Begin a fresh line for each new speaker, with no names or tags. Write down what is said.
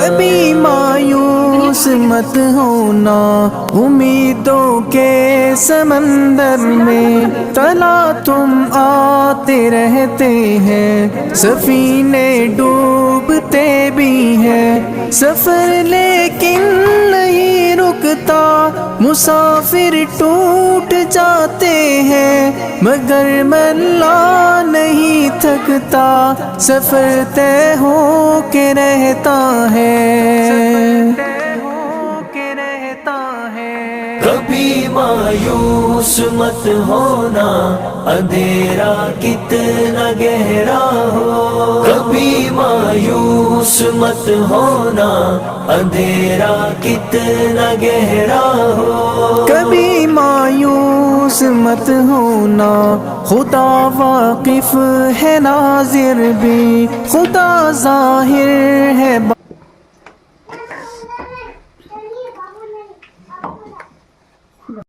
کبھی مایوس مت ہونا امیدوں کے سمندر میں، تلا تم آتے رہتے ہیں، سفینے ڈوبتے بھی ہیں، سفر لیکن نہیں رکتا، مسافر ٹوٹ جاتے ہیں، مگر ملا نہیں تھکتا، سفر طے ہو کے رہتا ہے۔
کبھی مایوس مت ہونا اندھیرا کتنا گہرا ہو، کبھی مایوس مت ہونا اندھیرا کتنا گہرا ہو،
کبھی مایوس مت ہونا، خدا واقف ہے ناظر بھی، خدا ظاہر ہے